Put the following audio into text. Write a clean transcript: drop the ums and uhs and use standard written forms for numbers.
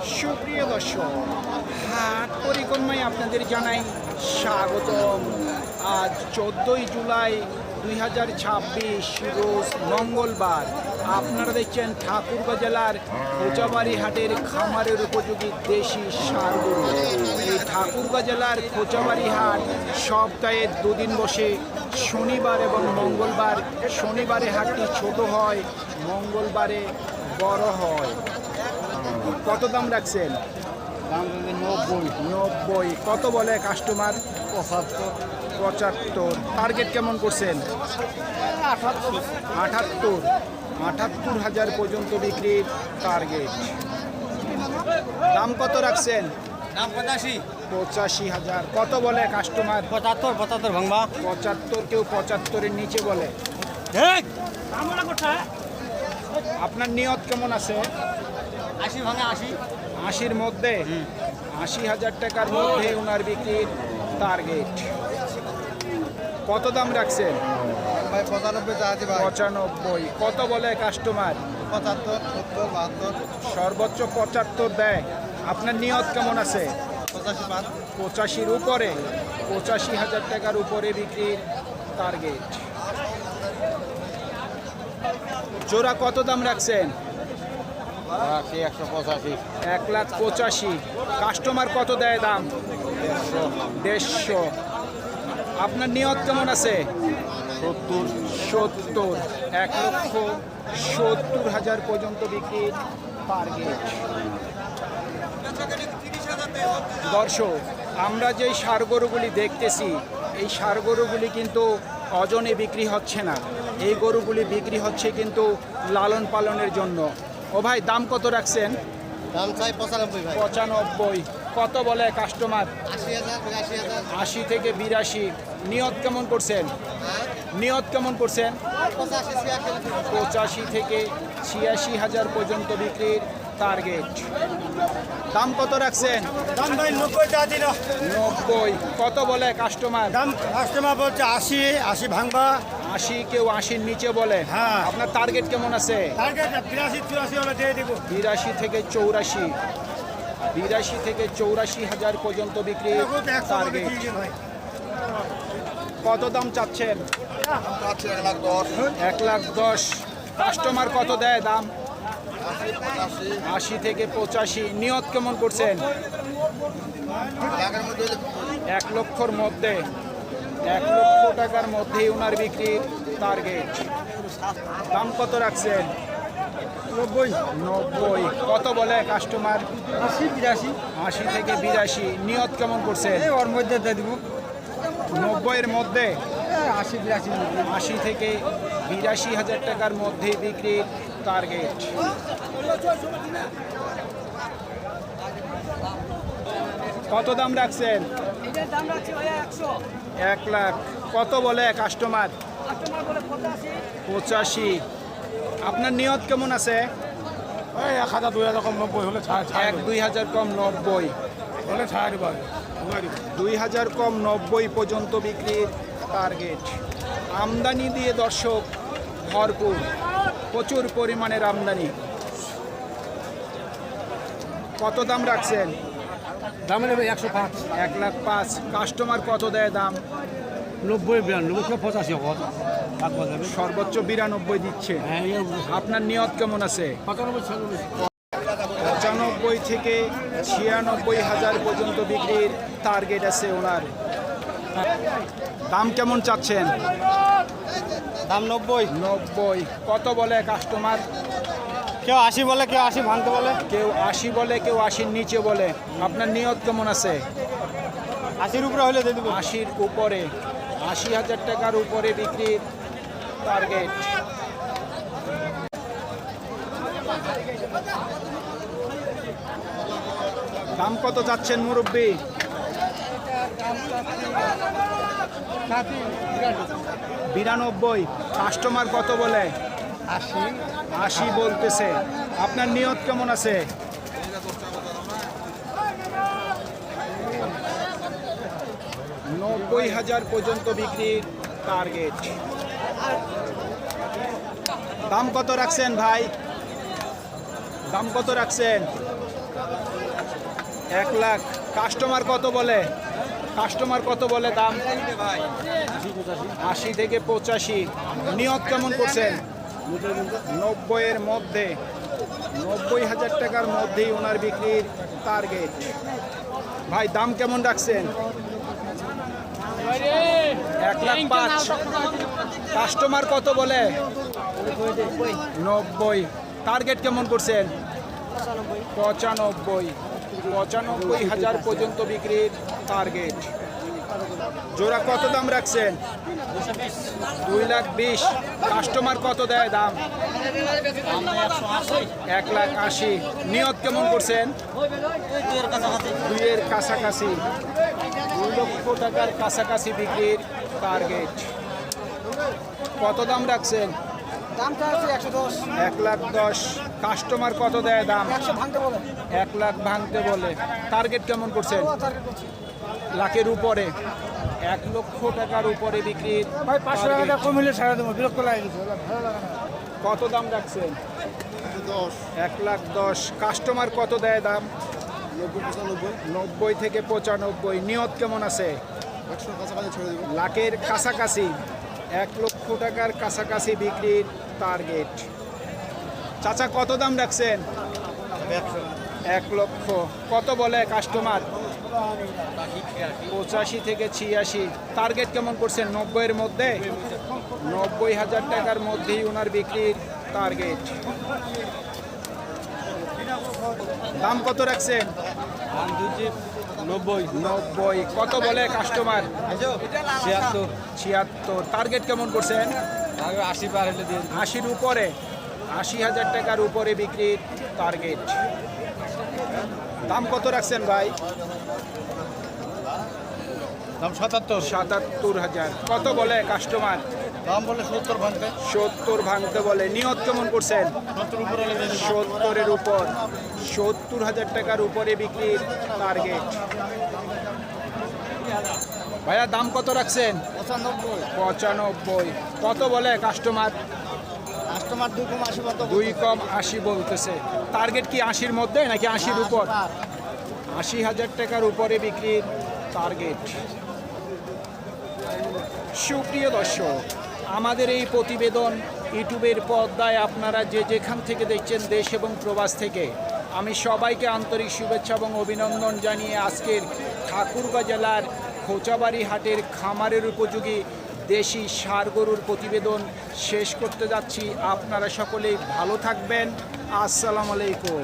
সুপ্রিয় দর্শক, হাট পরিক্রমায় আপনাদের জানাই স্বাগতম। আজ 14ই জুলাই 2026 রোজ মঙ্গলবার। আপনারা দেখছেন ঠাকুরগাঁ জেলার খোঁচাবাড়ি হাটের খামারের উপযোগী দেশি ষাঁড় গরু। এই ঠাকুরগাঁ জেলার খোঁচাবাড়ি হাট সপ্তাহে দুদিন বসে, শনিবার এবং মঙ্গলবার। শনিবারে হাটটি ছোট হয়, মঙ্গলবারে বড় হয়। কত দাম রাখছেন? দাম যদি 90। কত বলে কাস্টমার? 75। টার্গেট কেমন করছেন? 78,000 পর্যন্ত বিক্রির টার্গেট। দাম কত রাখছেন? দাম 85,000। কত বলে কাস্টমার? 75 ভাঙবা 75। কেউ 75-এর নিচে বলে। আপনার নিয়ত কেমন আছে? 80 ভাঙা 80। 80-র মধ্যে, 80,000 টাকার মধ্যে ওনার বিক্রির টার্গেট। কত দাম রাখছেন? ভাই 95 চাচ্ছি ভাই। 95। কত বলে কাস্টমার? 75 70 72 সর্বোচ্চ 75 দেয়। আপনার নিয়ত কেমন আছে? 85 85-র উপরে, 85,000 টাকার উপরে বিক্রির টার্গেট। জোড়া কত দাম রাখছেন? 185 1,85,000। কাস্টমার কত দেয় দাম? 150। আপনার নিয়ত কেমন আছে? 70। 1,70,000 পর্যন্ত বিক্রির টার্গেট। দর্শক, আমরা যেই ষাঁড় গরুগুলি দেখতেছি, এই ষাঁড় গরুগুলি কিন্তু ওজনে বিক্রি হচ্ছে না। এই গরুগুলি বিক্রি হচ্ছে কিন্তু লালন পালনের জন্য। ও ভাই, দাম কত রাখছেন? দাম চাই 95 ভাই। 95। কত বলে কাস্টমার? 80,000 82,000 80 থেকে 82। নিয়ত কেমন করছেন? নিয়ত কেমন করছেন? 85 থেকে 86,000 পর্যন্ত বিক্রির টার্গেট। দাম কত রাখছেন? দাম ভাই 90 চা দিল। 90। কত বলে কাস্টমার? দাম কাস্টমার বলছে 80 ভাঙবা। 80। কেউ 80-র নিচে বলে। হ্যাঁ। আপনার টার্গেট কেমন আছে? টার্গেট 82 84 হলে দিয়ে দিব। 82 থেকে 84। 82 থেকে 84,000 পর্যন্ত বিক্রির টার্গেট। কত দাম চাচ্ছেন? 1,10,000। কাস্টমার কত দেয় দাম? 80 থেকে 85। নিয়ত কেমন করছেন? 1 লক্ষর মধ্যে, 1 লক্ষ টাকার মধ্যেই ওনার বিক্রির টার্গেট। দাম কত রাখছেন? 90। কত বলে কাস্টমার? 80 82 80 থেকে 82। নিয়ত কেমন করছেন? ওর মধ্যে দিয়ে দিব। 90-এর মধ্যে, 80 82 80 থেকে 82,000 টাকার মধ্যে বিক্রির টার্গেট। কত দাম রাখছেন? এটার দাম রাখছি ভাইয়া 100। 1 লাখ। কত বলে কাস্টমার? কাস্টমার বলে 85। 85। আপনার নিয়ত কেমন আছে? 1000 2000 কম 90 হলে ছাড় 1-2,000 কম 90। হলে ছাড় দিব। 2,000 কম 90 পর্যন্ত বিক্রির টার্গেট। আমদানি দিয়ে দর্শক ভরপুর, প্রচুর পরিমাণের আমদানি। কত দাম রাখছেন? দাম নেবে 105 1,05,000। কাস্টমার কত দেয় দাম? 90 92 85 হল বাকি যাবে। সর্বোচ্চ 92 দিচ্ছে। হ্যাঁ আপনার নিয়ত কেমন আছে? 95 95 থেকে 96,000 পর্যন্ত বিক্রির টার্গেট আছে ওনার। দাম কেমন চাচ্ছেন? দাম 90। 90। কত বলে কাস্টমার? কেউ 80 বলে, কেউ 80 ভাঙতে বলে। কেউ 80 বলে, কেউ 80-র নিচে বলে। আপনার নিয়ত কেমন আছে? 80 উপরে হলে দিয়ে দিব। 80-র উপরে, 80,000 টাকার উপরে বিক্রির টার্গেট। দাম কত চাচ্ছেন মুরব্বী? 92। কাস্টমার কত বলে? 80 বলতেছে। আপনার নিয়ত কেমন আছে? 90,000 পর্যন্ত বিক্রির টার্গেট। দাম কত রাখছেন ভাই? দাম কত রাখছেন? 1 লাখ। কাস্টমার কত বলে? কাস্টমার কত বলে দাম? 80 থেকে 85। নিয়ত কেমন করছেন? 90-এর মধ্যে, 90,000 টাকার মধ্যেই ওনার বিক্রির টার্গেট। ভাই দাম কেমন রাখছেন? 1,05,000। কাস্টমার কত বলে? 90। টার্গেট কেমন করছেন? 95,000 পর্যন্ত বিক্রির টার্গেট। জোড়া কত দাম রাখছেন? 2,20,000। কাস্টমার কত দেয় দাম? 1,80,000। নিয়ত কেমন করছেন? 2-এর কাছাকাছি, 2 লক্ষ টাকার কাছাকাছি বিক্রির টার্গেট। কত দাম রাখছেন? দামটা আছে 110। 1,10,000। কাস্টমার কত দেয় দাম? 100 ভাঙতে বলে। 1 লাখ ভাঙতে বলে। টার্গেট কেমন করছেন? টার্গেট করছি। লাখের উপরে, 1 লক্ষ টাকার উপরে বিক্রির ভাই 500 target। টাকা কমিলে ছাড়া দেবো, বিরক্ত লাগে গেছে, ভালো লাগে না। কত দাম রাখছেন? 1,10,000। কাস্টমার কত দেয় দাম? 90 থেকে 95। নিয়ত কেমন আছে? লাখের কাছাকাছি, 1 লক্ষ টাকার কাছাকাছি বিক্রির টার্গেট। চাচা কত দাম রাখছেন? 1 লক্ষ। কত বলে কাস্টমার? 85 থেকে 86। টার্গেট কেমন করছেন? 90-এর মধ্যে, 90,000 টাকার মধ্যেই ওনার বিক্রির টার্গেট। দাম কত রাখছেন? 90। কত বলে কাস্টমার? 76। টার্গেট কেমন করছেন? 80-র উপরে, 80,000 টাকার উপরে বিক্রির টার্গেট। দাম কত রাখছেন ভাই? দাম 77,000। কত বলে কাস্টমার? দাম বলে 70 ভাঙতে। 70 ভাঙতে বলে। নিয়ত কেমন করছেন? 70-এর উপর, 70,000 টাকার উপরে বিক্রির টার্গেট। ভাইয়া দাম কত রাখছেন? 95। কত বলে কাস্টমার? কাস্টমার 2 কম 80 মতো। 2 কম 80 বলতেছে। টার্গেট কি 80-র মধ্যে নাকি 80-র উপর? 80,000 টাকার উপরে বিক্রির টার্গেট। সুপ্রিয় দর্শক, আমাদের এই প্রতিবেদন ইউটিউবের পর্দায় আপনারা যে যেখান থেকে দেখছেন, দেশ এবং প্রবাস থেকে, আমি সবাইকে আন্তরিক শুভেচ্ছা এবং অভিনন্দন জানিয়ে আজকের ঠাকুরগাঁ জেলার খোঁচাবাড়ি হাটের খামারের উপযোগী দেশি ষাঁড় গরুর প্রতিবেদন শেষ করতে যাচ্ছি। আপনারা সকলেই ভালো থাকবেন। আসসালামু আলাইকুম।